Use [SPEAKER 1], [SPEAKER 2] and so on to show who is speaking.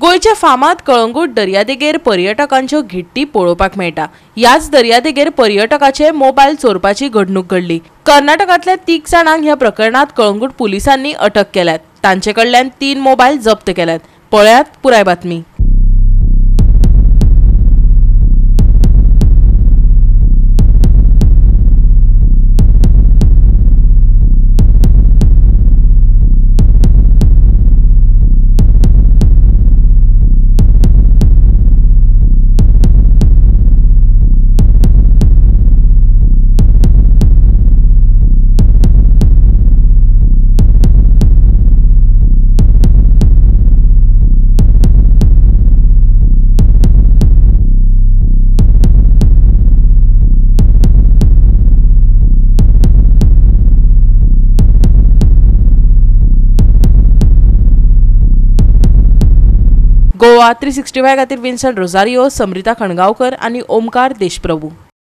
[SPEAKER 1] गोयचे फामाद कळंगूट दर्यादेगेर पर्यटकांच्यो घिट्टी पळोवपाक मेळटा। याच दर्यादेगेर पर्यटकाचे मोबायल चोरपाची घडणूक घडली। कर्नाटकांतल्या 3 जाणांक ह्या प्रकरणात कळंगूट पुलिसांनी अटक केल्यात। तांचे कडल्यान 3 मोबायल जप्त केल्यात। पळयात पुराय बातमी। गोवा 365 खातीर विन्सन रोझारियो, समृता खणगांवकर आनी ओमकार देशप्रभू।